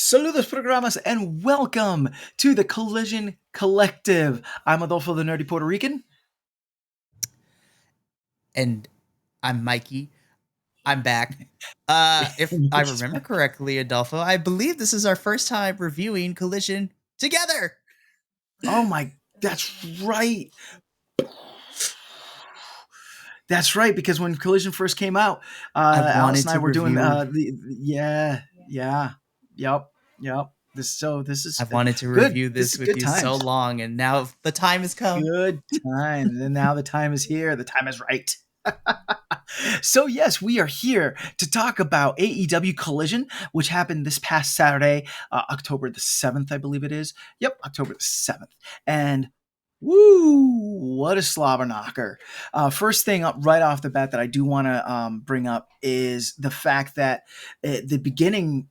Saludos programas and welcome to the Collision Collective. I'm Adolfo the Nerdy Puerto Rican. And I'm Mikey. I'm back. If I remember correctly, Adolfo, I believe this is our first time reviewing Collision together. Oh my, that's right. That's right, because when Collision first came out, Alice and I were doing yep. This is I've wanted to good. review This this is with good you so times. long, and now the time has come. Good time. And now the time is here. The time is right. So yes, we are here to talk about AEW Collision, which happened this past Saturday, October the 7th, I believe it is. Yep, October the 7th. And woo, what a slobber knocker. First thing up right off the bat that I do want to bring up is the fact that the beginning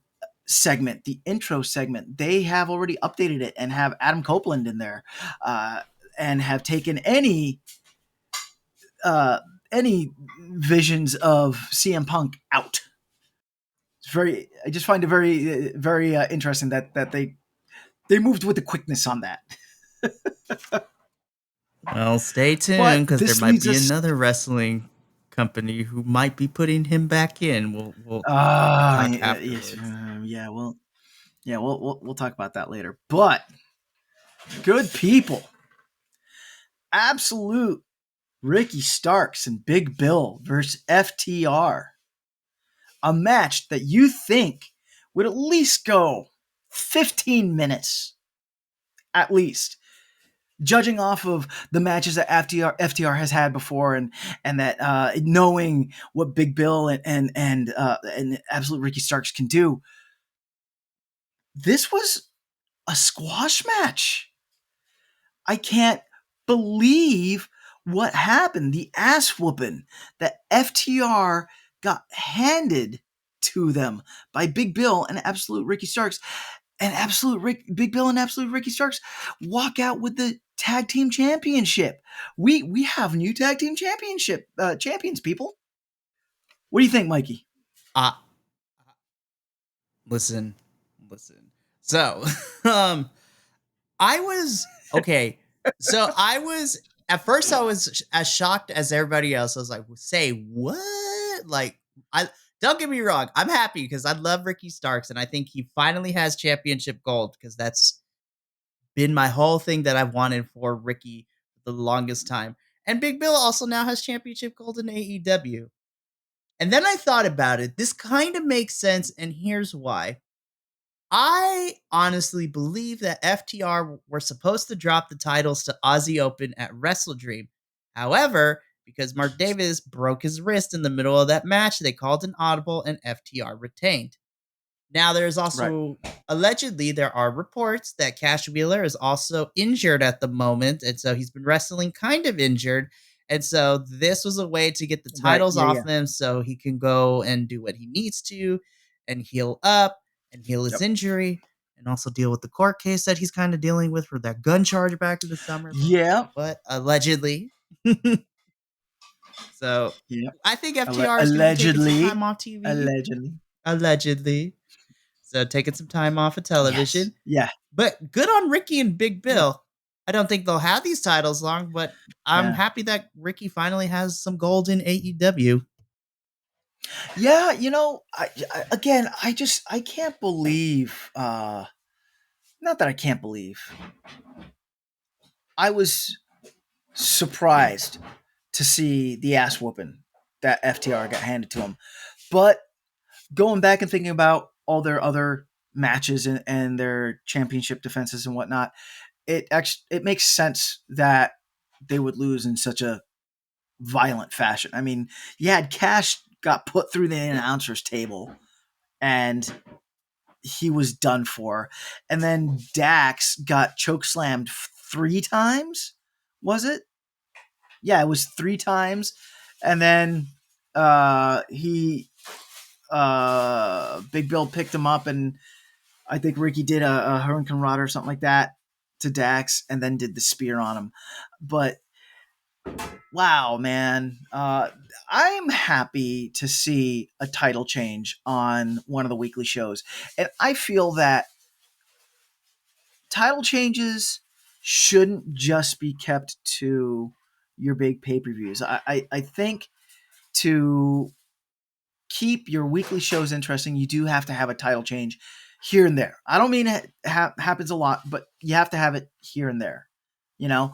segment, the intro segment, they have already updated it and have Adam Copeland in there and have taken any visions of CM Punk out. It's very. I just find it very interesting that they moved with the quickness on that. Well, stay tuned because there might be another wrestling company who might be putting him back in. We'll talk afterwards. We'll talk about that later. But good people, absolute Ricky Starks and Big Bill versus FTR. A match that you think would at least go 15 minutes. At least. Judging off of the matches that FTR has had before and that knowing what Big Bill and Absolute Ricky Starks can do, this was a squash match. I can't believe what happened. The ass whooping that FTR got handed to them by Big Bill and Absolute Ricky Starks. And Big Bill and Absolute Ricky Starks walk out with the tag team championship. We have new tag team championship champions, people. What do you think, Mikey? Listen. So, I was okay. So at first I was as shocked as everybody else. I was like, "Say what?" Like, don't get me wrong. I'm happy because I love Ricky Starks, and I think he finally has championship gold because that's been my whole thing that I've wanted for Ricky for the longest time. And Big Bill also now has championship gold in AEW. And then I thought about it. This kind of makes sense, and here's why. I honestly believe that FTR were supposed to drop the titles to Aussie Open at Wrestle Dream. However, because Mark Davis broke his wrist in the middle of that match, they called an audible and FTR retained. Now, there's also allegedly there are reports that Cash Wheeler is also injured at the moment, and so he's been wrestling kind of injured. And so this was a way to get the titles off them so he can go and do what he needs to and heal up and heal his injury and also deal with the court case that he's kind of dealing with for that gun charge back in the summer. But allegedly. So I think FTR is going to be taking some time off TV. Allegedly. So taking some time off of television. Yes. Yeah. But good on Ricky and Big Bill. I don't think they'll have these titles long, but I'm happy that Ricky finally has some gold in AEW. Yeah, I can't believe, not that I can't believe. I was surprised to see the ass whooping that FTR got handed to him. But going back and thinking about all their other matches and their championship defenses and whatnot, it makes sense that they would lose in such a violent fashion. I mean, you had Cash got put through the announcer's table and he was done for. And then Dax got chokeslammed 3 times. Was it? Yeah, it was 3 times. And then Big Bill picked him up, and I think Ricky did a Hurricane Rod or something like that to Dax, and then did the spear on him. But Wow, man. I'm happy to see a title change on one of the weekly shows. And I feel that title changes shouldn't just be kept to your big pay per views. I think to keep your weekly shows interesting, you do have to have a title change here and there. I don't mean it happens a lot, but you have to have it here and there. You know,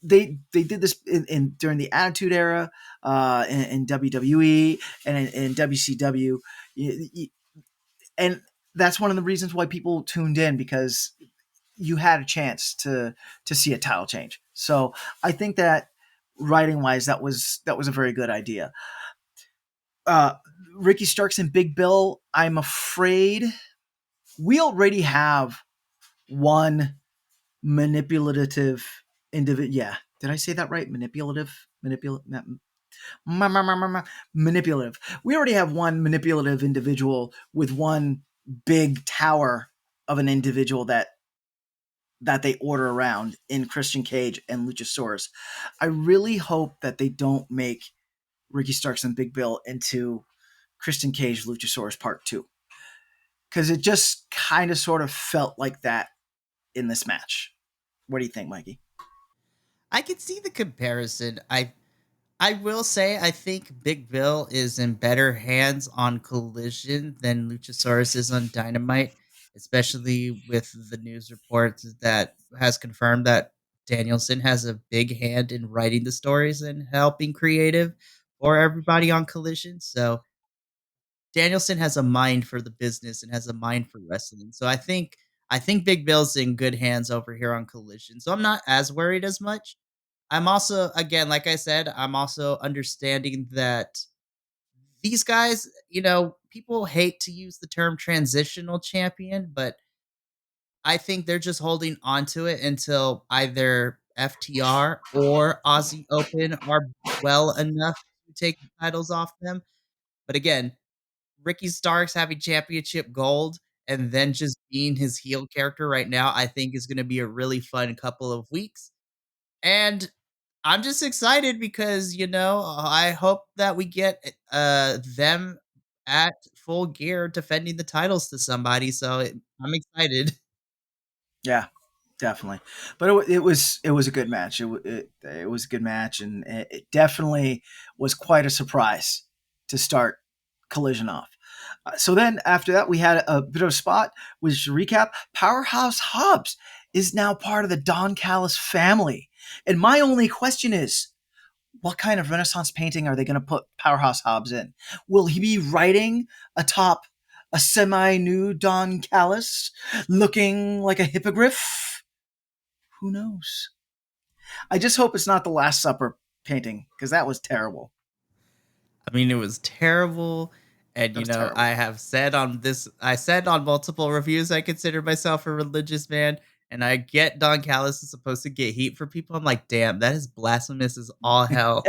they did this in during the Attitude Era, in WWE and in WCW, and that's one of the reasons why people tuned in, because you had a chance to see a title change. So I think that writing wise, that was a very good idea. uh, Ricky Starks and Big Bill, I'm afraid we already have one manipulative individual. Yeah, did I say that right? Manipulative. We already have one manipulative individual with one big tower of an individual that they order around in Christian Cage and Luchasaurus. I really hope that they don't make Ricky Starks and Big Bill into Christian Cage Luchasaurus Part 2, because it just kind of sort of felt like that in this match. What do you think, Mikey? I can see the comparison. I will say I think Big Bill is in better hands on Collision than Luchasaurus is on Dynamite, especially with the news reports that has confirmed that Danielson has a big hand in writing the stories and helping creative for everybody on Collision. So Danielson has a mind for the business and has a mind for wrestling. So I think Big Bill's in good hands over here on Collision. So I'm not as worried as much. I'm also, again, like I said, I'm also understanding that these guys, people hate to use the term transitional champion, but I think they're just holding on to it until either FTR or Aussie Open are well enough to take the titles off them. But again, Ricky Starks having championship gold and then just being his heel character right now, I think is going to be a really fun couple of weeks. And I'm just excited because, I hope that we get them at full gear defending the titles to somebody. So I'm excited. Yeah, definitely. But it was a good match. It was a good match, and it definitely was quite a surprise to start Collision off. So then after that, we had a bit of a spot. Which, to recap, Powerhouse Hobbs is now part of the Don Callis family. And my only question is, what kind of Renaissance painting are they going to put Powerhouse Hobbs in? Will he be riding atop a semi-nude Don Callis, looking like a hippogriff? Who knows? I just hope it's not the Last Supper painting, because that was terrible. I mean, it was terrible. And, That was I terrible. have said I said on multiple reviews, I consider myself a religious man. And I get Don Callis is supposed to get heat for people. I'm like, damn, that is blasphemous as all hell.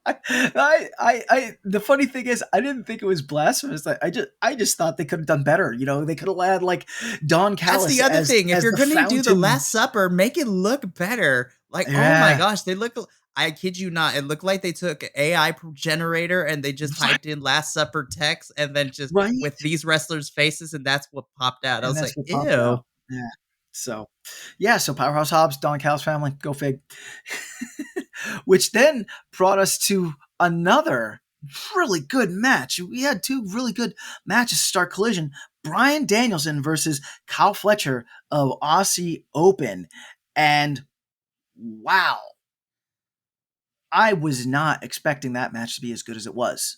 The funny thing is, I didn't think it was blasphemous. I just thought they could have done better. They could have had like Don That's Callis the other as thing. If as you're the gonna do the fountain. Last Supper, make it look better. Like, oh my Yeah, gosh, they look. I kid you not. It looked like they took AI generator and they just right, typed in Last Supper text and then just right, with these wrestlers' faces, and that's what popped out. I and was that's like, what popped ew. out. Yeah. So, yeah. So Powerhouse Hobbs, Don Callis family, go fig. Which then brought us to another really good match. We had two really good matches to start Collision. Brian Danielson versus Kyle Fletcher of Aussie Open. And wow, I was not expecting that match to be as good as it was.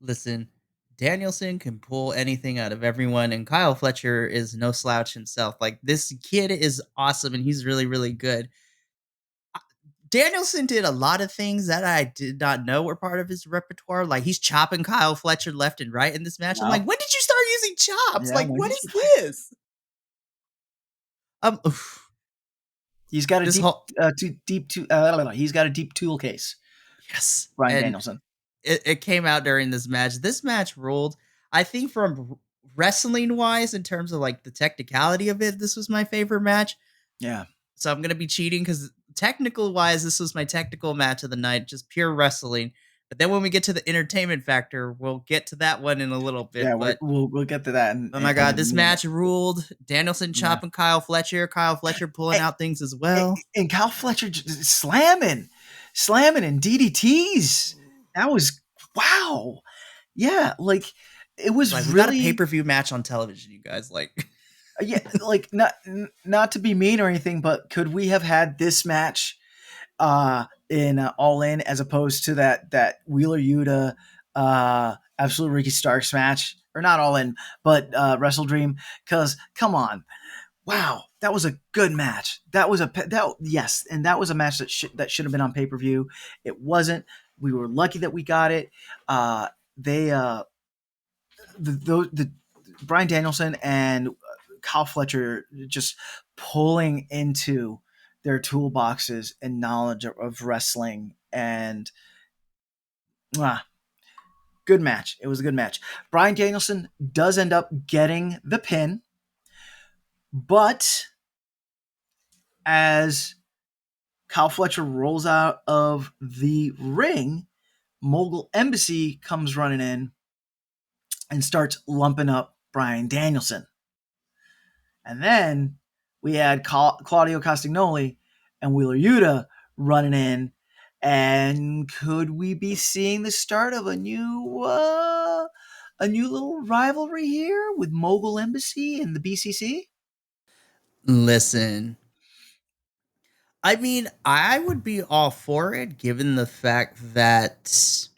Listen, Danielson can pull anything out of everyone, and Kyle Fletcher is no slouch himself. Like, this kid is awesome, and he's really, really good. Danielson did a lot of things that I did not know were part of his repertoire. Like, he's chopping Kyle Fletcher left and right in this match. I'm like, Yeah, when did you start using chops? yeah. Like, When what did is you find? this? Oof. He's got a This deep, whole he's got a deep tool case. yes, Brian and Danielson. it came out during this match. This match ruled. I think from wrestling wise, in terms of like the technicality of it, this was my favorite match. Yeah, So I'm gonna be cheating because technical wise, this was my technical match of the night, just pure wrestling. But then when we get to the entertainment factor, we'll get to that one in a little bit. Yeah, But we'll get to that oh my in god, a this minute. match ruled. Danielson Yeah. chopping Kyle Fletcher pulling And, out things as well. and Kyle Fletcher slamming and DDTs. That was wow. Yeah, like it was Like we got a pay really per view match on television, you guys. Like yeah, like not to be mean or anything, but could we have had this match in All In as opposed to that Wheeler Yuta Absolute Ricky Starks match, or not All In, but Wrestle Dream? Because come on, wow, that was a good match. That was that yes, and that was a match that should have been on pay-per-view. It wasn't. We were lucky that we got it. They the Brian Danielson and Kyle Fletcher just pulling into their toolboxes and knowledge of wrestling, and ah, good match. It was a good match. Brian Danielson does end up getting the pin, but as Kyle Fletcher rolls out of the ring, Mogul Embassy comes running in and starts lumping up Brian Danielson. And then we had Claudio Castagnoli and Wheeler Yuta running in. And could we be seeing the start of a new little rivalry here with Mogul Embassy and the BCC? listen, I mean, I would be all for it given the fact that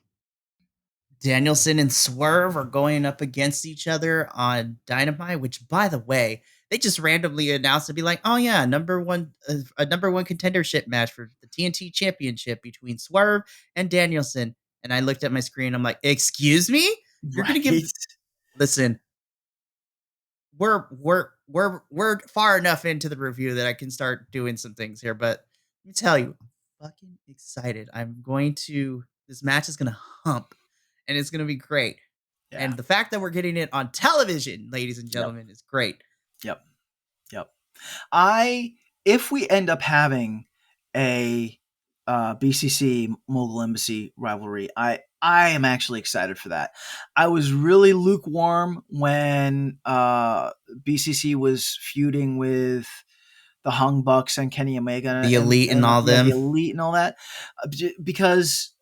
Danielson and Swerve are going up against each other on Dynamite, which, by the way, they just randomly announced to be like, oh yeah, a number one contendership match for the TNT Championship between Swerve and Danielson. And I looked at my screen, I'm like, excuse me, you're gonna give? Right. Listen, we're far enough into the review that I can start doing some things here. But let me tell you, I'm fucking excited. This match is gonna hump, and it's gonna be great. Yeah. And the fact that we're getting it on television, ladies and Yep. gentlemen, is great. Yep. Yep. I if we end up having a BCC Mogul Embassy rivalry, I am actually excited for that. I was really lukewarm when BCC was feuding with the Hung Bucks and Kenny Omega The elite and all yeah, the them. Elite and all that, because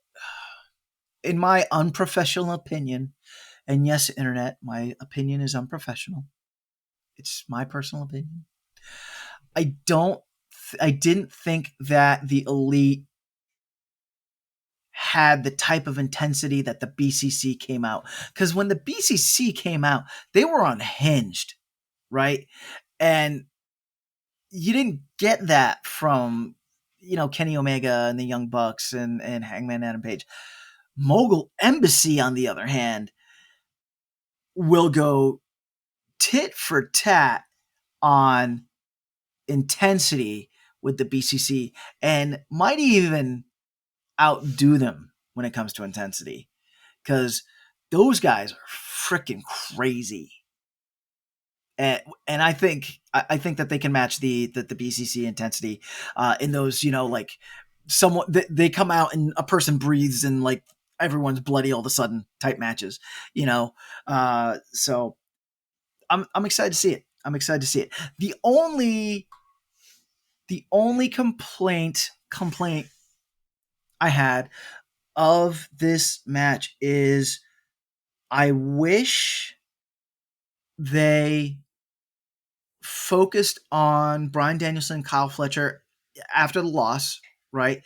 in my unprofessional opinion, and yes, internet, my opinion is unprofessional. It's my personal opinion. I don't I didn't think that the Elite had the type of intensity that the BCC came out. Because when the BCC came out, they were unhinged, right? And you didn't get that from, Kenny Omega and the Young Bucks and Hangman Adam Page. Mogul Embassy, on the other hand, will go tit for tat on intensity with the BCC and might even outdo them when it comes to intensity, because those guys are freaking crazy. And I think that they can match the BCC intensity in those, like someone they come out and a person breathes and like everyone's bloody all of a sudden type matches, so I'm excited to see it. I'm excited to see it. The only complaint I had of this match is I wish they focused on Brian Danielson and Kyle Fletcher after the loss, right?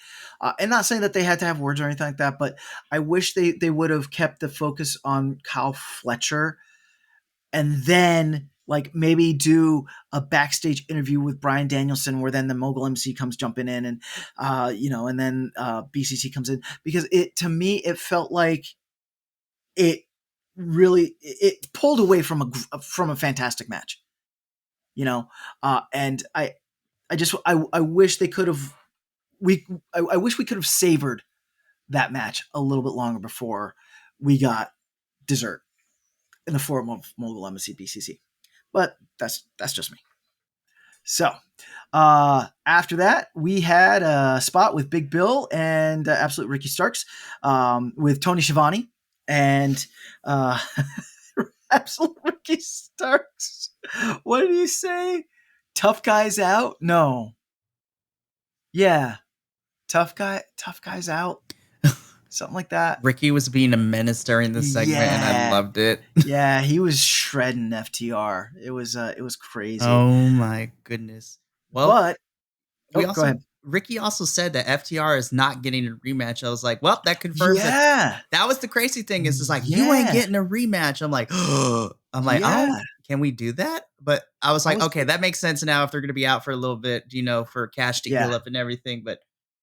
And not saying that they had to have words or anything like that, but I wish they would have kept the focus on Kyle Fletcher, and then like maybe do a backstage interview with Brian Danielson where then the Mogul MC comes jumping in, and and then BCC comes in, because it to me it felt like it it pulled away from a fantastic match, and I wish they could have I wish we could have savored that match a little bit longer before we got dessert in the form of Mogul Embassy BCC. But that's just me. So after that, we had a spot with Big Bill and Absolute Ricky Starks with Tony Schiavone and uh, Absolute Ricky Starks. What did he say? Tough guys out? No. Yeah. Tough guys out. Something like that. Ricky was being a menace during this segment, and I Yeah. loved it. Yeah, he was shredding FTR. It was crazy. Oh my goodness. Well, But we go also ahead. Ricky also said that FTR is not getting a rematch. I was like, well, that confirms that. Yeah. That was the crazy thing is it's like you ain't Yeah. getting a rematch. I'm like, I Yeah. don't. Can we do that? But I was I like, was okay, that makes sense now if they're going to be out for a little bit, for Cash to yeah. heal up and everything. But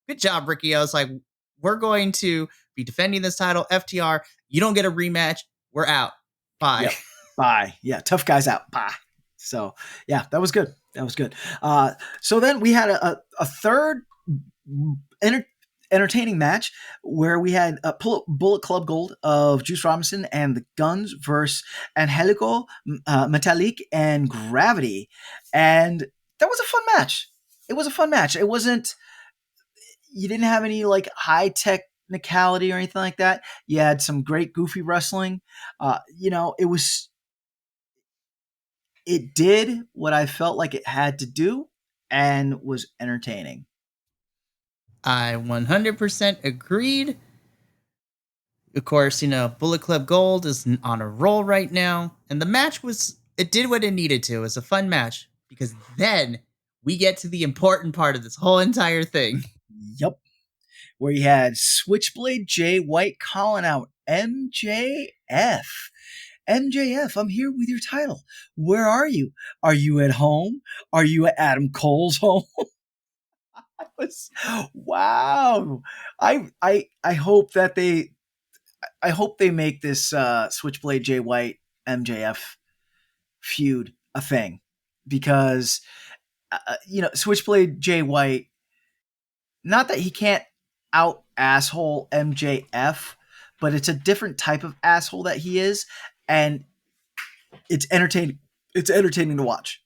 good job, Ricky. I was like, we're going to be defending this title. FTR, you don't get a rematch. We're out. Bye. Yep. Bye. Yeah, tough guys out. Bye. So yeah, that was good. That was good. So then we had a third enter- entertaining match where we had Bullet Club Gold of Juice Robinson and the Guns versus Angelico, Metallic, and Gravity, and that was a fun match. It was a fun match. It wasn't. You didn't have any like high technicality or anything like that. You had some great goofy wrestling. It did what I felt like it had to do and was entertaining. I 100% agreed. Of course, Bullet Club Gold is on a roll right now. And the match it did what it needed to. It was a fun match because then we get to the important part of this whole entire thing. Yep. Where you had Switchblade Jay White calling out MJF. MJF, I'm here with your title. Where are you? Are you at home? Are you at Adam Cole's home? Wow. I hope that I hope they make this Switchblade Jay White MJF feud a thing because Switchblade Jay White, not that he can't out asshole MJF, but it's a different type of asshole that he is, and it's entertaining. It's entertaining to watch.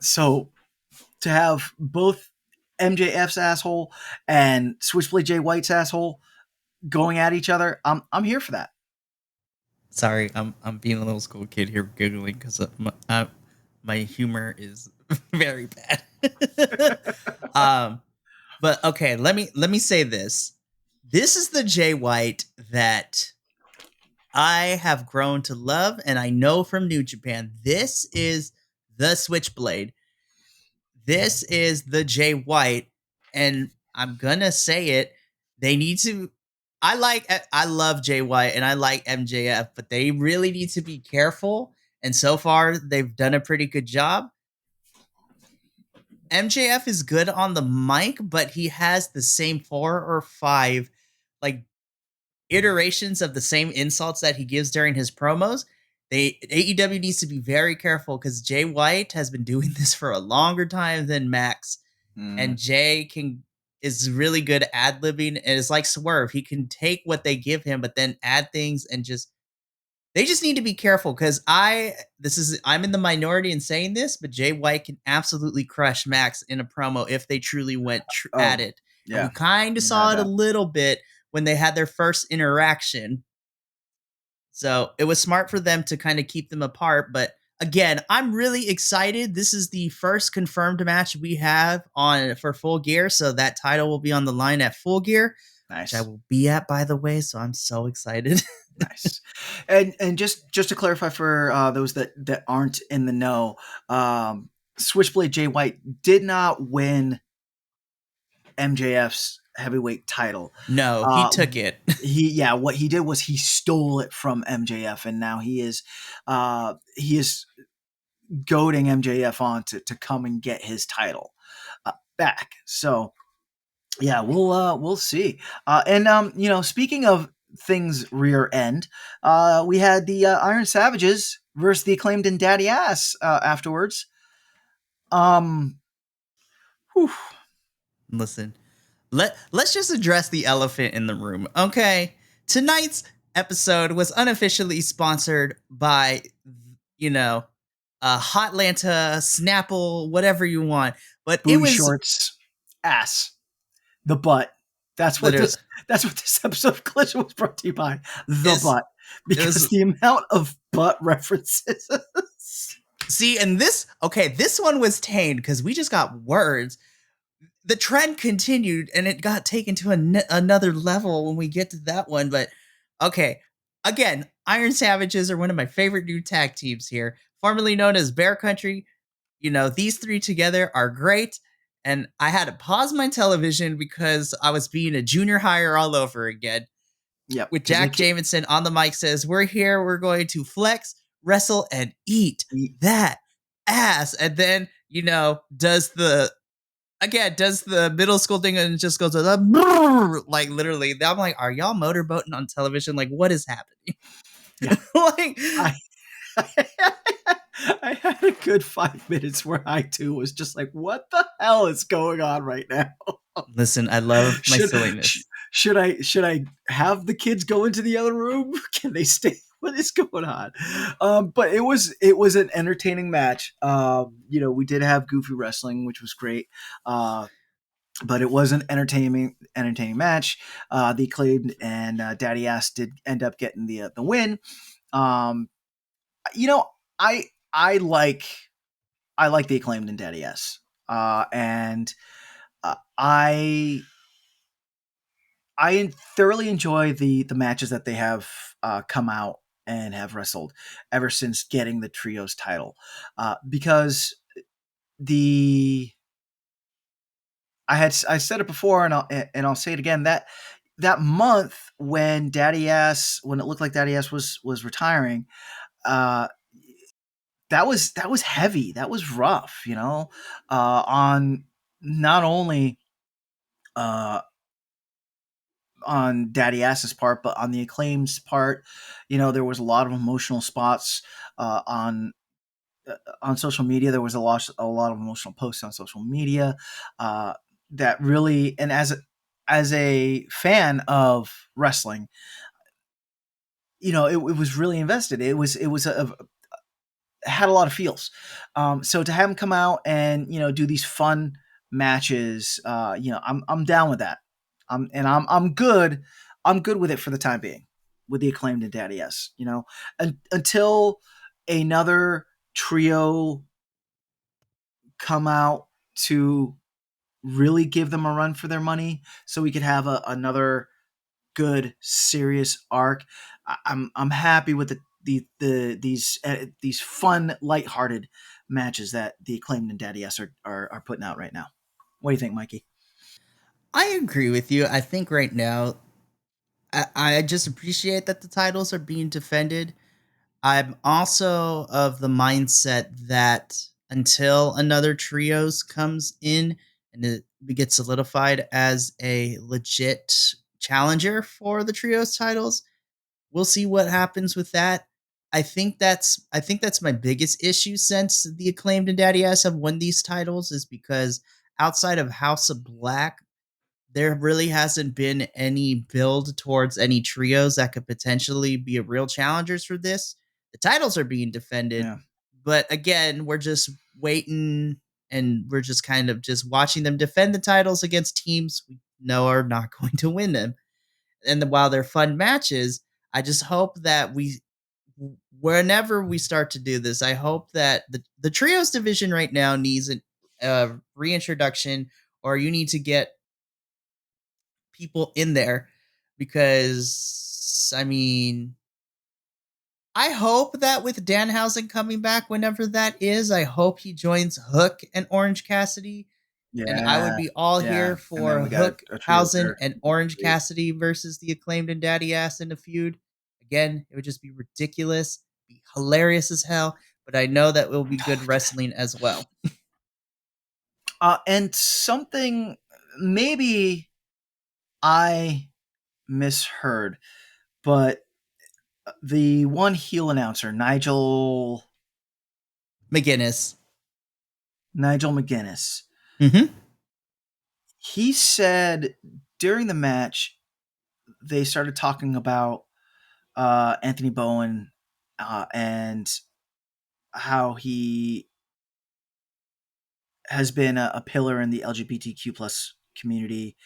So to have both MJF's asshole and Switchblade Jay White's asshole going at each other, I'm here for that. Sorry, I'm being a little school kid here giggling because my humor is very bad. But okay, let me say this. This is the Jay White that I have grown to love, and I know from New Japan. This is the Switchblade. This is the Jay White, and I'm gonna say it. They need to. I love Jay White and I like MJF, but they really need to be careful. And so far, they've done a pretty good job. MJF is good on the mic, but he has the same 4 or 5 like iterations of the same insults that he gives during his promos. AEW needs to be very careful because Jay White has been doing this for a longer time than Max, and Jay is really good at ad-libbing, and it's like Swerve. He can take what they give him, but then add things and they just need to be careful because I'm in the minority in saying this, but Jay White can absolutely crush Max in a promo if they truly went at it. And we Yeah, kind of saw it a little bit when they had their first interaction. So it was smart for them to kind of keep them apart. But again, I'm really excited. This is the first confirmed match we have on for Full Gear. So that title will be on the line at Full Gear. nice. Which I will be at, by the way. So I'm so excited. Nice. And just to clarify for those that aren't in the know, Switchblade Jay White did not win MJF's heavyweight title. No, he took it. What he did was he stole it from MJF, and now he is goading MJF on to come and get his title back. So yeah, we'll see. Speaking of things rear end, we had the Iron Savages versus the Acclaimed and Daddy Ass afterwards. Whew. Listen, let's just address the elephant in the room, okay? Tonight's episode was unofficially sponsored by, Hotlanta, Snapple, whatever you want. But it Booty was shorts, ass, the butt. That's what literally this. That's what this episode of Collision was brought to you by. The is butt, it because was the amount of butt references. see, and this one was tamed because we just got words. The trend continued and it got taken to another level when we get to that one. But okay, again, Iron Savages are one of my favorite new tag teams here, formerly known as Bear Country. You know, these three together are great. And I had to pause my television because I was being a junior hire all over again. Yep, With because Jack Jameson on the mic says, "We're here, we're going to flex, wrestle, and eat that ass." And then, does the middle school thing and just goes like literally. I'm like, are y'all motorboating on television? Like, what is happening? yeah, Like, I I had a good 5 minutes where I too was just like, "What the hell is going on right now?" listen, I love my should sh- silliness. should I have the kids go into the other room? Can they stay? What is going on? But it was an entertaining match. We did have goofy wrestling, which was great. But it was an entertaining match. The Acclaimed and Daddy Ass did end up getting the win. Um, you know, I I like I like the Acclaimed and Daddy S. And I thoroughly enjoy the matches that they have come out and have wrestled ever since getting the trios title, because the I said it before, and I'll say it again, that month when it looked like Daddy Ass was retiring, uh, that was heavy. That was rough, on not only uh, on Daddy Ass's part, but on the Acclaim's part. There was a lot of emotional spots on social media. There was a lot of emotional posts on social media that really, and as a fan of wrestling, it was really invested. It had a lot of feels. So to have him come out and do these fun matches, I'm down with that. I'm good. I'm good with it for the time being, with the Acclaimed and Daddy S. Until another trio come out to really give them a run for their money, so we could have another good serious arc. I'm happy with these fun lighthearted matches that the Acclaimed and Daddy S are putting out right now. What do you think, Mikey? I agree with you. I think right now, I just appreciate that the titles are being defended. I'm also of the mindset that until another trios comes in and it gets solidified as a legit challenger for the trios titles, we'll see what happens with that. I think that's my biggest issue since the Acclaimed and Daddy Ass have won these titles is because outside of House of Black, there really hasn't been any build towards any trios that could potentially be real challengers for this. The titles are being defended, Yeah, but again, we're just waiting and we're just kind of just watching them defend the titles against teams we know are not going to win them. And while they're fun matches, I just hope that whenever we start to do this, I hope that the trios division right now needs a reintroduction, or you need to get people in there because I mean, I hope that with Danhausen coming back, whenever that is, I hope he joins Hook and Orange Cassidy. And I would yeah, be all yeah. here And then for we got Hook a trio Hausen there. and Orange Cassidy versus the Acclaimed and Daddy Ass in a feud. Again, it would just be ridiculous, be hilarious as hell. But I know that will be good wrestling as well. And something maybe I misheard, but the one heel announcer, McGinnis. Nigel McGuinness, Mm-hmm. he said during the match they started talking about Anthony Bowen, and how he has been a pillar in the LGBTQ plus community,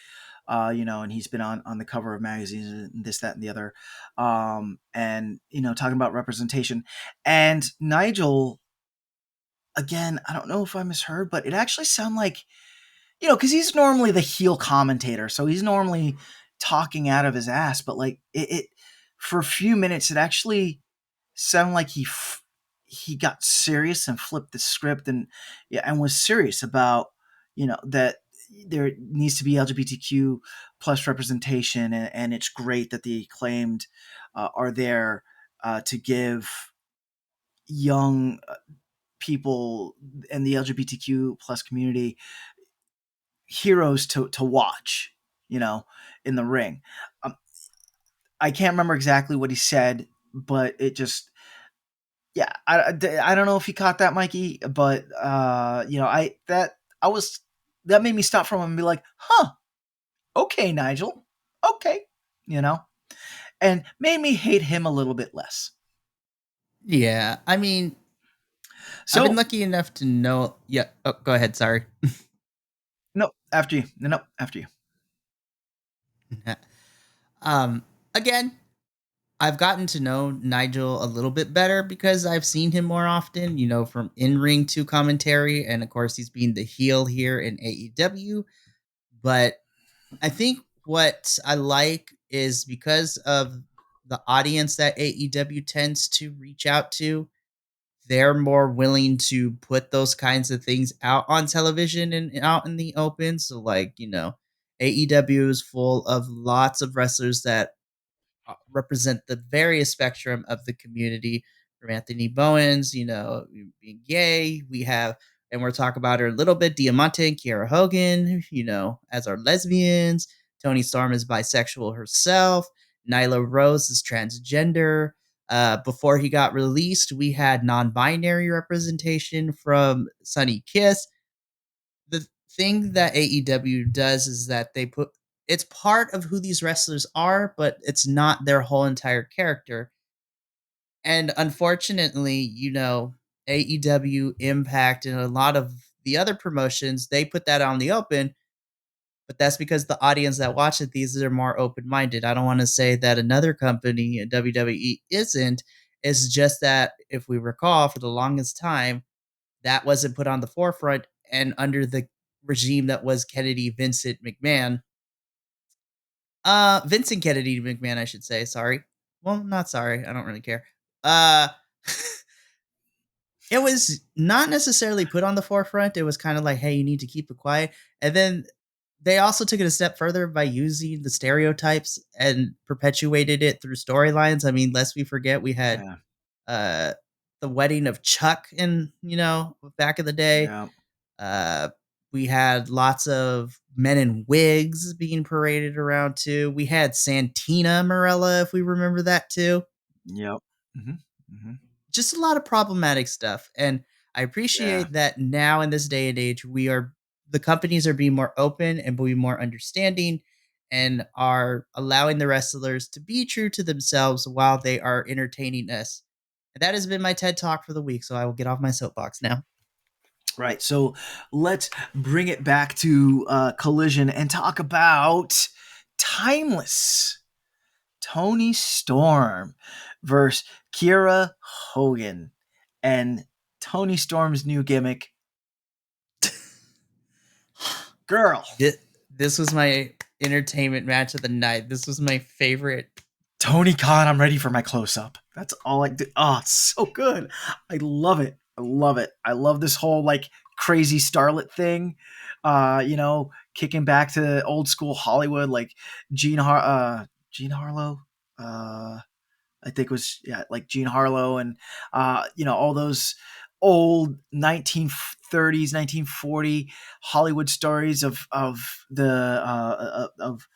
and he's been on the cover of magazines and this, that, and the other, and talking about representation. And Nigel, again, I don't know if I misheard, but it actually sounded like, because he's normally the heel commentator, so he's normally talking out of his ass, but like it for a few minutes, it actually sounded like he got serious and flipped the script, and yeah, and was serious about that there needs to be LGBTQ plus representation, and it's great that the Acclaimed are there to give young people in the LGBTQ plus community heroes to watch, you know, in the ring. Um, I can't remember exactly what he said, but it just, yeah, I don't know if he caught that, Mikey, but that made me stop from him and be like, huh, okay, Nigel, okay, you know, and made me hate him a little bit less. Yeah, I mean, I've been So lucky enough to know. Yeah. Oh, go ahead. Sorry. no, after you, no, after you. um, Again, I've gotten to know Nigel a little bit better because I've seen him more often, from in ring to commentary. And of course, he's being the heel here in AEW. But I think what I like is because of the audience that AEW tends to reach out to, they're more willing to put those kinds of things out on television and out in the open. So, like, AEW is full of lots of wrestlers that represent the various spectrum of the community. From Anthony Bowens, being gay, we have, and we'll talk about her a little bit, Diamante and Kiera Hogan, as our lesbians. Tony Storm is bisexual herself. Nyla Rose is transgender. Before he got released, we had non-binary representation from Sunny Kiss. The thing that AEW does is that they put, it's part of who these wrestlers are, but it's not their whole entire character. And unfortunately, AEW, Impact, and a lot of the other promotions, they put that on the open, but that's because the audience that watches these are more open minded. I don't want to say that another company, WWE, isn't. It's just that if we recall, for the longest time, that wasn't put on the forefront. And under the regime that was Kennedy Vincent McMahon, Vincent Kennedy McMahon, I should say, sorry. Well, not sorry, I don't really care. Uh it was not necessarily put on the forefront. It was kind of like, hey, you need to keep it quiet. And then they also took it a step further by using the stereotypes and perpetuated it through storylines. I mean, lest we forget, we had Yeah, uh the wedding of Chuck in, back in the day. yeah, Uh, we had lots of men in wigs being paraded around too. We had Santina Morella, if we remember that too. yep, hmm hmm Just a lot of problematic stuff. And I yeah. appreciate that now in this day and age, the companies are being more open and being more understanding and are allowing the wrestlers to be true to themselves while they are entertaining us. And that has been my TED Talk for the week. So I will get off my soapbox now. Right. So let's bring it back to Collision and talk about Timeless Tony Storm versus Kiera Hogan, and Tony Storm's new gimmick, girl. This was my entertainment match of the night. This was my favorite. Tony Khan, I'm ready for my close up. That's all I do. Oh, it's so good. I love it. I love it. I love this whole like crazy starlet thing. Kicking back to old school Hollywood, like Gene Harlow. I think was, yeah, like Gene Harlow, and all those old 1930s 1940 Hollywood stories of the of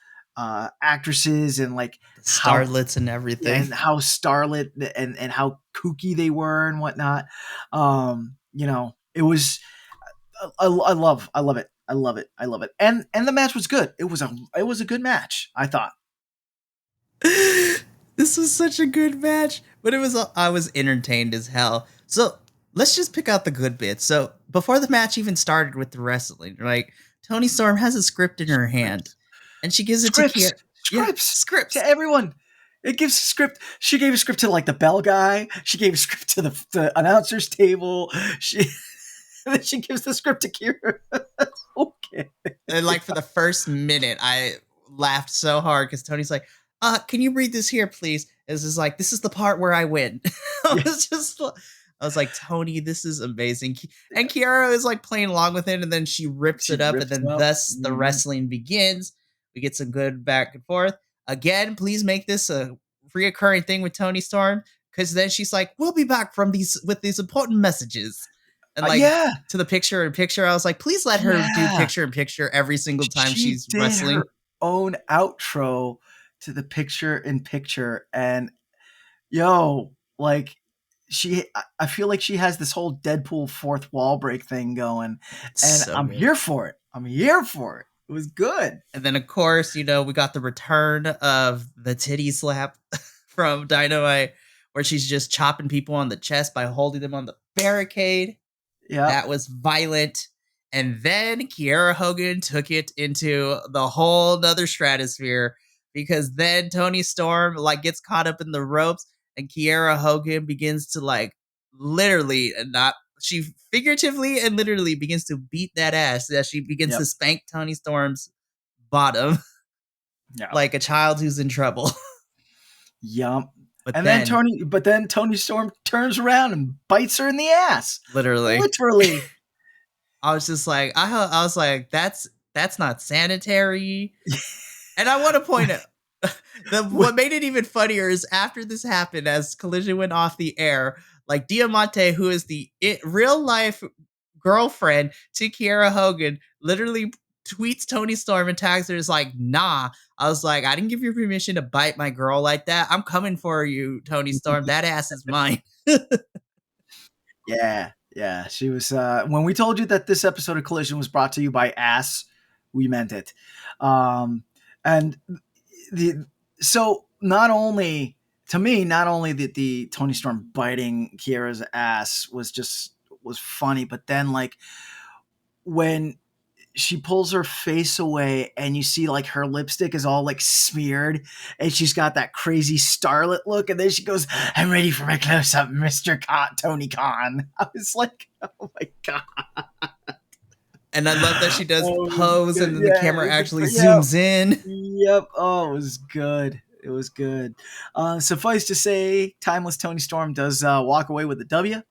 actresses, and like The how, starlets and yeah, everything. and how starlit and how kooky they were and whatnot. It was, I love it. I love it. I love it. And the match was good. It was a good match, I thought. This was such a good match, but I was entertained as hell. So let's just pick out the good bits. So before the match even started with the wrestling, like Tony Storm has a script in her hand, Scripts, and she gives it to scripts, Kier. Yeah, scripts to scripts. everyone. It gives a script. She gave a script to like the bell guy. She gave a script to the announcer's table. She then she gives the script to Kira. Okay. And like for the first minute, I laughed so hard because Tony's like, can you read this here, please? This is like, this is the part where I win. I Yeah, was just, I was like, Tony, this is amazing. And Kiara is like playing along with it, and then she rips she it up, and rips him then up. thus the wrestling begins. We get some good back and forth. Again, please make this a reoccurring thing with Tony Storm, because then she's like, we'll be back from these with these important messages. And like Yeah, to the picture in picture, I was like, please let her do yeah. picture in picture every single time She she's did wrestling. her own outro to the picture in picture, and yo, like I feel like she has this whole Deadpool fourth wall break thing going, and So I'm good. here for it. I'm here for it. It was good. And then of course, we got the return of the titty slap from Dynamite, where she's just chopping people on the chest by holding them on the barricade. Yep. That was violent. And then Kiera Hogan took it into the whole nother stratosphere, because then Tony Storm like gets caught up in the ropes, and Kiera Hogan begins to like literally and not she figuratively and literally begins to beat that ass, that she begins to Yep. spank Tony Storm's bottom Yep. like a child who's in trouble. Yep. But And then then Tony Storm turns around and bites her in the ass. literally Literally. I was just like I was like that's not sanitary. And I want to point out what made it even funnier is after this happened, as Collision went off the air, like Diamante, who is the real life girlfriend to Kiera Hogan, literally tweets Tony Storm and tags her is like, nah. I was like, I didn't give you permission to bite my girl like that. I'm coming for you, Tony Storm. That ass is mine. Yeah, yeah. She was when we told you that this episode of Collision was brought to you by Ass, we meant it. And the so not only to me, not only that the Tony Storm biting Kiera's ass was funny, but then like when she pulls her face away and you see like her lipstick is all like smeared and she's got that crazy starlet look, and then she goes, I'm ready for my close-up, Mr. Tony Khan. I was like, oh my god. And I love that she does Oh, it was pose good. and then the Yeah, camera actually yep, zooms in. yep. Oh, it was good. It was good. Suffice to say, Timeless Tony Storm does walk away with the W.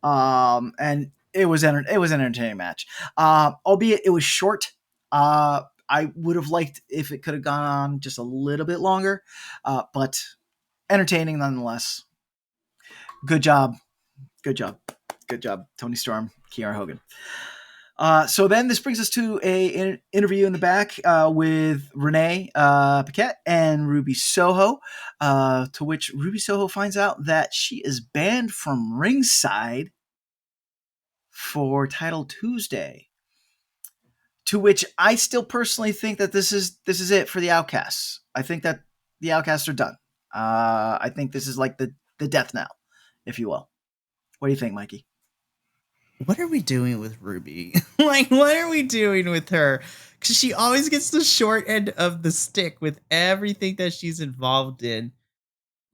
And it was an entertaining match, albeit it was short. I would have liked if it could have gone on just a little bit longer, but entertaining nonetheless. Good job, good job, good job, Tony Storm, Kiara Hogan. So then this brings us to a interview in the back with Renee Paquette and Ruby Soho, to which Ruby Soho finds out that she is banned from ringside for Title Tuesday. To which I still personally think that this is it for the Outcasts. I think that the Outcasts are done. I think this is like the death knell, if you will. What do you think, Mikey? What are we doing with Ruby? Like, what are we doing with her? Because she always gets the short end of the stick with everything that she's involved in.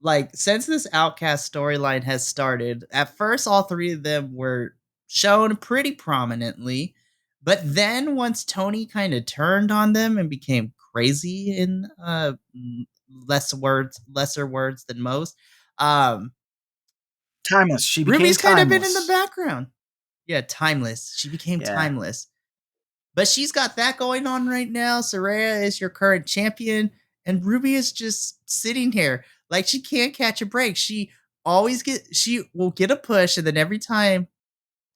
Like, since this Outcast storyline has started, at first all three of them were shown pretty prominently. But then once Tony kind of turned on them and became crazy in lesser words than most, Timeless. She became Ruby's kind of been in the timeless. background. Yeah, timeless. She became Yeah. timeless. But she's got that going on right now. Saraya is your current champion, and Ruby is just sitting here like she can't catch a break. She will get a push, and then every time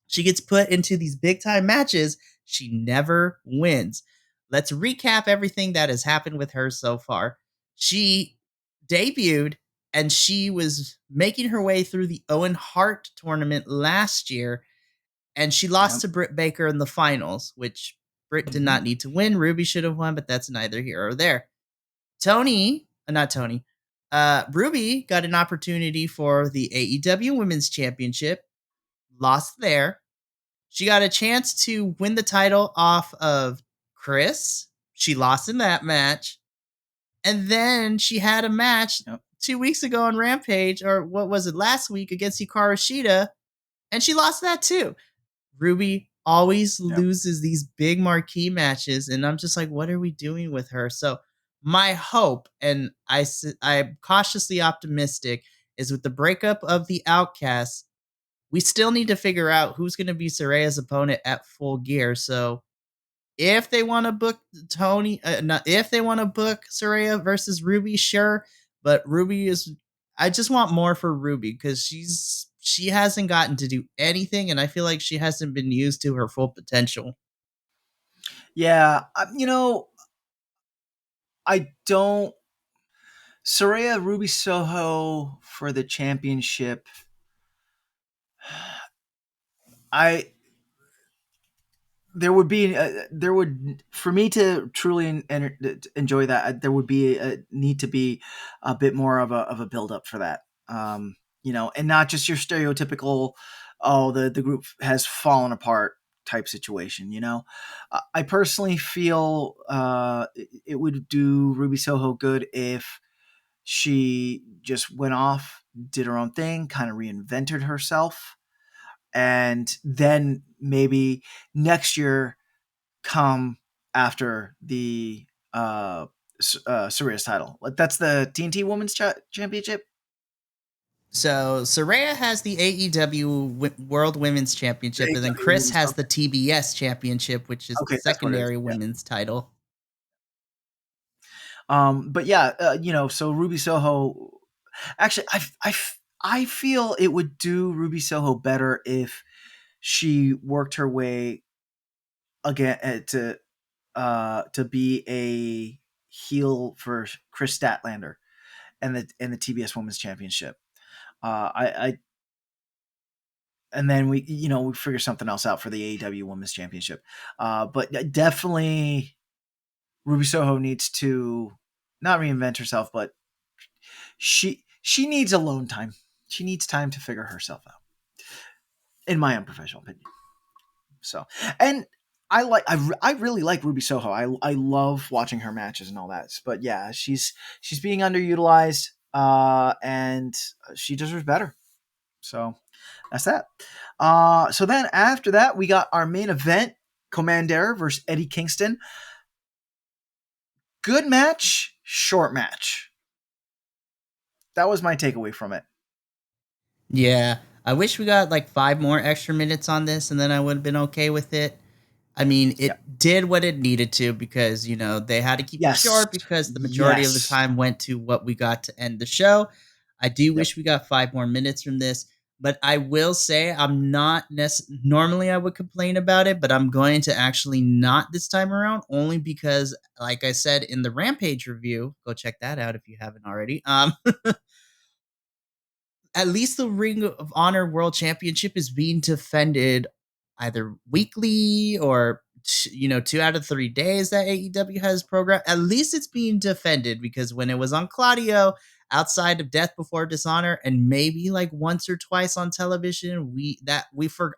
she gets put into these big time matches, she never wins. Let's recap everything that has happened with her so far. She debuted and she was making her way through the Owen Hart tournament last year, and she lost Yep. to Britt Baker in the finals, which Britt did not need to win. Ruby should have won, but that's neither here or there. Not Tony, Ruby got an opportunity for the AEW Women's Championship, lost there. She got a chance to win the title off of Chris. She lost in that match. And then she had a match Yep. 2 weeks ago on Rampage, or what was it, last week against Hikaru Shida, and she lost that too. Ruby always Yep. loses these big marquee matches, and I'm just like, what are we doing with her? So my hope, and I'm cautiously optimistic, is with the breakup of the Outcasts, we still need to figure out who's going to be Soraya's opponent at Full Gear. So if they want to book if they want to book Soraya versus Ruby, sure. But Ruby is, I just want more for Ruby because she hasn't gotten to do anything, and I feel like she hasn't been used to her full potential. Yeah, I don't. Soraya Ruby Soho for the championship. I there would for me to truly enjoy that there would be a need to be a bit more of a build up for that, and not just your stereotypical, oh, the group has fallen apart type situation. I personally feel it would do Ruby Soho good if she just went off, did her own thing, kind of reinvented herself, and then maybe next year come after the Suria's title. Like, that's the TNT Women's Championship. So Soraya has the AEW World Women's The Championship, and then AEW Chris Women's. has the TBS Championship, which is the Okay, that's what it is. secondary Yeah. women's title. But yeah, so Ruby Soho. Actually, I feel it would do Ruby Soho better if she worked her way again to be a heel for Chris Statlander and the TBS Women's Championship. I and then we figure something else out for the AEW Women's Championship. But definitely Ruby Soho needs to not reinvent herself, but she needs alone time. She needs time to figure herself out, in my unprofessional opinion. So, and I really like Ruby Soho. I love watching her matches and all that. But yeah, she's being underutilized, and she deserves better. So that's that. So then after that, we got our main event: Commander versus Eddie Kingston. Good match, short match. That was my takeaway from it. Yeah, I wish we got like 5 more extra minutes on this, and then I would have been okay with it. I mean, Yeah. it did what it needed to because, they had to keep it Yes. short because the majority of the Yes. time went to what we got to end the show. I do Yep. wish we got 5 more minutes from this, but I will say I'm not normally I would complain about it, but I'm going to actually not this time around only because, like I said in the Rampage review, go check that out if you haven't already. At least the Ring of Honor World Championship is being defended either weekly or 2 out of 3 days that AEW has programmed. At least it's being defended because when it was on Claudio outside of Death Before Dishonor and maybe like once or twice on television,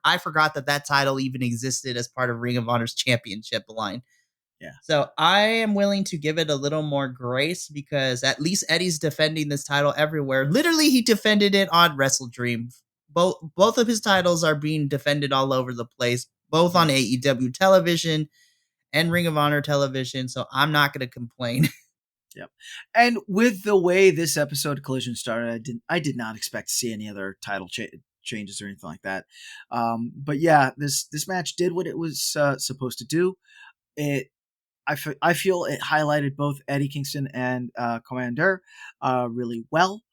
I forgot that title even existed as part of Ring of Honor's championship line. Yeah. So I am willing to give it a little more grace because at least Eddie's defending this title everywhere. Literally, he defended it on Wrestle Dream. Both of his titles are being defended all over the place, both on AEW television and Ring of Honor television. So I'm not going to complain. Yep. And with the way this episode Collision started, I did not expect to see any other title changes or anything like that. But yeah, this match did what it was supposed to do. I feel it highlighted both Eddie Kingston and Commander really well.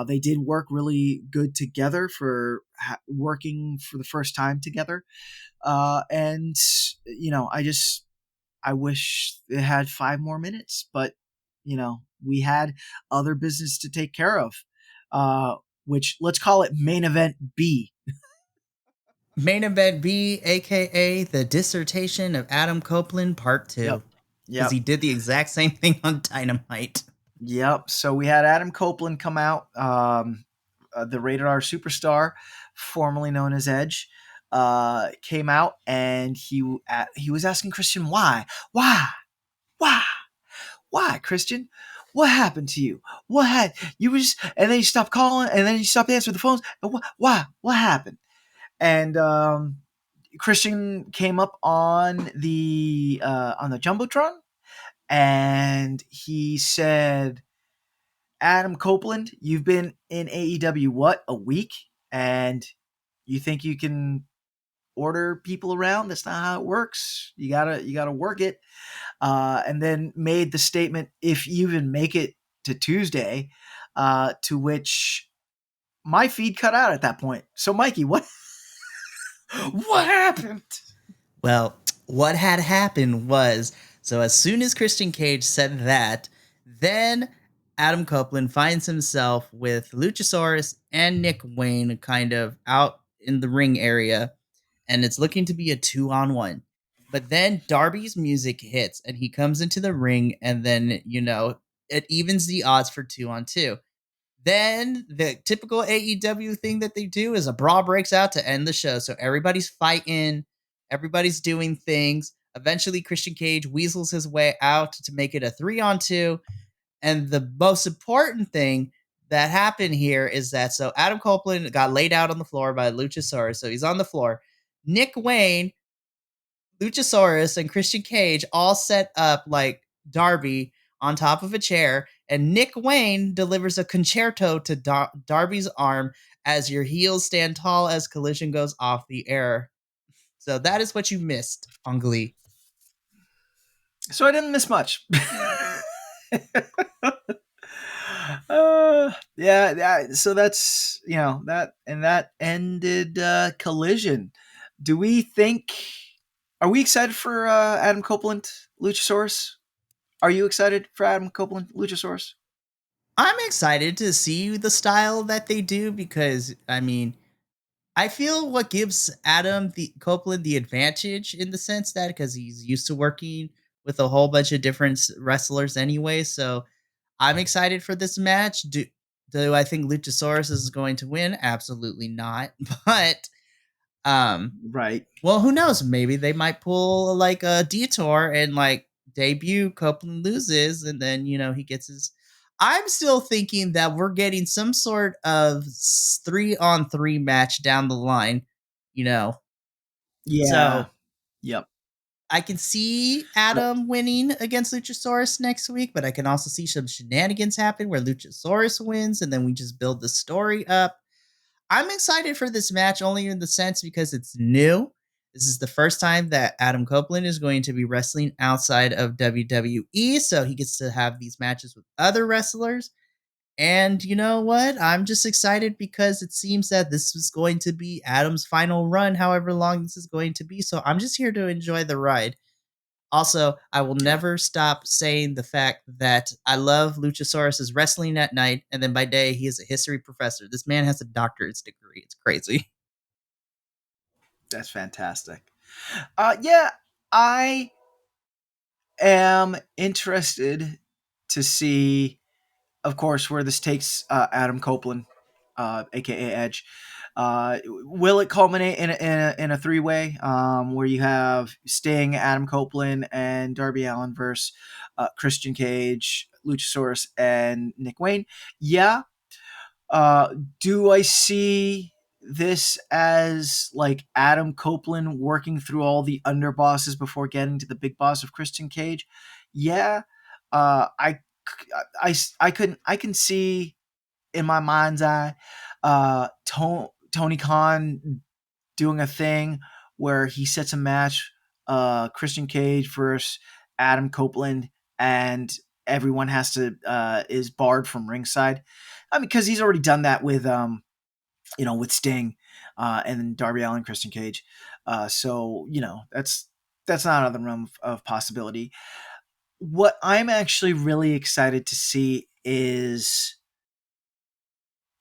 They did work really good together for working for the first time together. And I wish it had 5 more minutes, but we had other business to take care of. Which, let's call it main event B. Main event B, aka the dissertation of Adam Copeland, part Yep. 2. Because Yep. he did the exact same thing on Dynamite. Yep. So we had Adam Copeland come out. the Rated R Superstar, formerly known as Edge, came out and he was asking Christian why, why, Christian? What happened to you? What had you was? And then you stopped calling, and then you stopped answering the phones. And why? What happened? And Christian came up on the jumbotron, and he said, "Adam Copeland, you've been in AEW what, a week, and you think you can order people around? That's not how it works. You gotta work it." And then made the statement, "If you even make it to Tuesday," to which my feed cut out at that point. So, Mikey, what what happened? Well, what had happened was, so as soon as Christian Cage said that, then Adam Copeland finds himself with Luchasaurus and Nick Wayne kind of out in the ring area, and it's looking to be a 2-on-1. But then Darby's music hits and he comes into the ring, and then, it evens the odds for 2-on-2. Then the typical AEW thing that they do is a brawl breaks out to end the show. So everybody's fighting, everybody's doing things. Eventually, Christian Cage weasels his way out to make it a 3-on-2. And the most important thing that happened here is that so Adam Copeland got laid out on the floor by Luchasaurus. So he's on the floor. Nick Wayne, Luchasaurus, and Christian Cage all set up like Darby on top of a chair, and Nick Wayne delivers a concerto to Darby's arm as your heels stand tall as Collision goes off the air. So that is what you missed on Glee. So I didn't miss much. Yeah. So that's that, and that ended Collision. Do we think? Are we excited for Adam Copeland, Luchasaurus? Are you excited for Adam Copeland, Luchasaurus? I'm excited to see the style that they do because, I mean, I feel what gives Adam the Copeland the advantage in the sense that because he's used to working with a whole bunch of different wrestlers anyway. So I'm excited for this match. Do I think Luchasaurus is going to win? Absolutely not. But Right. well, who knows? Maybe they might pull like a detour and like debut Copeland loses, and then he gets his. I'm still thinking that we're getting some sort of 3-on-3 match down the line, you know. Yeah. So Yep. I can see But Adam winning against Luchasaurus next week, but I can also see some shenanigans happen where Luchasaurus wins, and then we just build the story up. I'm excited for this match only in the sense because it's new. This is the first time that Adam Copeland is going to be wrestling outside of WWE, so he gets to have these matches with other wrestlers. And you know what? I'm just excited because it seems that this is going to be Adam's final run, however long this is going to be. So I'm just here to enjoy the ride. Also, I will yeah, never stop saying the fact that I love Luchasaurus' wrestling at night, and then by day, he is a history professor. This man has a doctorate's degree. It's crazy. that's fantastic. Yeah, I am interested to see, of course, where this takes Adam Copeland, aka Edge. Will it culminate in a three way where you have Sting, Adam Copeland, and Darby Allin versus Christian Cage, Luchasaurus, and Nick Wayne? Yeah. Uh, do I see this as like Adam Copeland working through all the underbosses before getting to the big boss of Christian Cage? Yeah. Uh, I, I can see in my mind's eye Tony Khan doing a thing where he sets a match, Christian Cage versus Adam Copeland, and everyone has to is barred from ringside. I mean, because he's already done that with with Sting, and then Darby Allin, Christian Cage. So that's not out of the realm of possibility. What I'm actually really excited to see is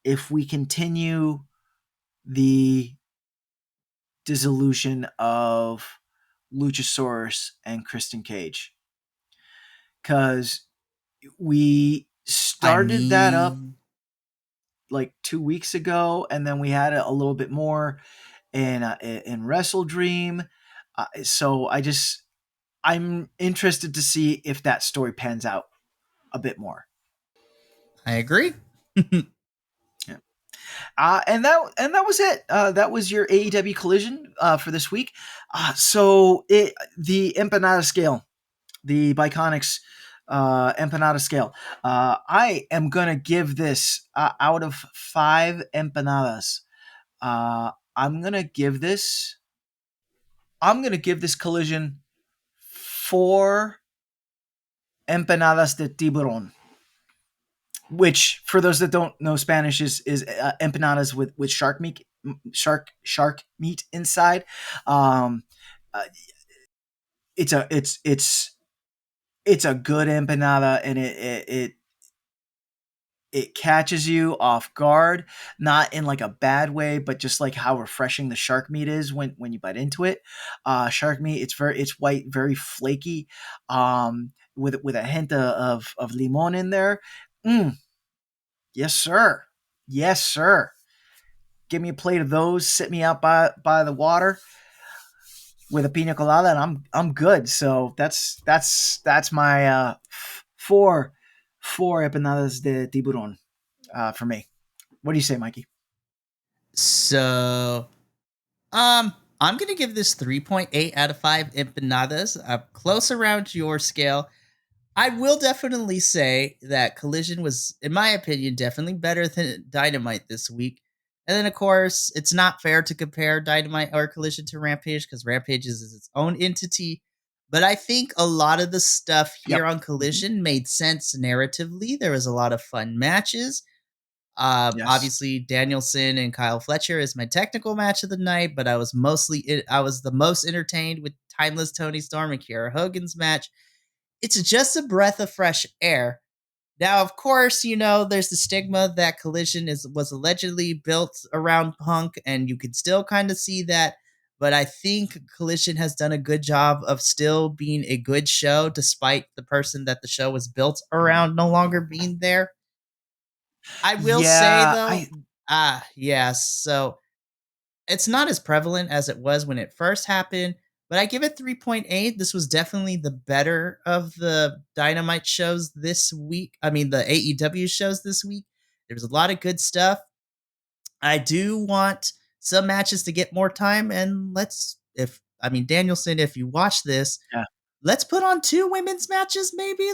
if we continue the dissolution of Luchasaurus and Christian Cage, because we I started that up mean, like 2 weeks ago, and then we had a little bit more in Wrestle Dream. So I'm interested to see if that story pans out a bit more. I agree. Yeah. And that was it. That was your AEW Collision for this week. The empanada scale, the Biconics empanada scale. I am gonna give this out of 5 empanadas. I'm gonna give this. I'm gonna give this collision 4 empanadas de tiburon, which for those that don't know Spanish is empanadas with shark meat inside. Um, uh, it's a good empanada, and it catches you off guard, not in like a bad way, but just like how refreshing the shark meat is when you bite into it. Shark meat, it's white, very flaky, with a hint of limon in there. Mm, yes, sir. Yes, sir. Give me a plate of those. Sit me out by the water with a pina colada, and I'm good. So that's my four four empanadas de tiburon for me. What do you say, Mikey? So, I'm gonna give this 3.8 out of 5 empanadas. Close around your scale. I will definitely say that Collision was, in my opinion, definitely better than Dynamite this week. And then, of course, it's not fair to compare Dynamite or Collision to Rampage because Rampage is its own entity. But I think a lot of the stuff here Yep. on Mhm. Collision made sense narratively. There was a lot of fun matches. Yes. Obviously, Danielson and Kyle Fletcher is my technical match of the night, but I was the most entertained with Timeless Tony Storm and Kiera Hogan's match. It's just a breath of fresh air. Now, of course, there's the stigma that Collision was allegedly built around Punk, and you can still kind of see that. But I think Collision has done a good job of still being a good show, despite the person that the show was built Mhm. around no longer being there. I will say Yeah, though, I yeah, so it's not as prevalent as it was when it first happened, but I give it 3.8. This was definitely the better of the Dynamite shows this week. I mean, the AEW shows this week. There was a lot of good stuff. I do want some matches to get more time, and Danielson, if you watch this, yeah. let's put on 2 women's matches, maybe.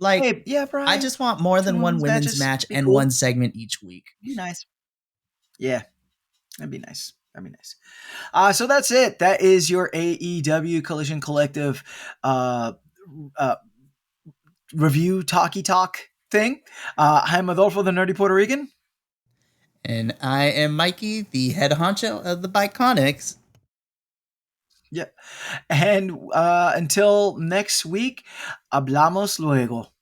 Like, Hey, yeah, I Brian. just want more Two than one women's women's matches match be and cool. one segment each week. Be nice. Yeah, that'd be nice. That'd be nice. So that's it. That is your AEW Collision Collective uh, uh, review talkie talk thing. I'm Adolfo, the nerdy Puerto Rican. And I am Mikey, the head honcho of the Biconics. Yep. And until next week, hablamos luego.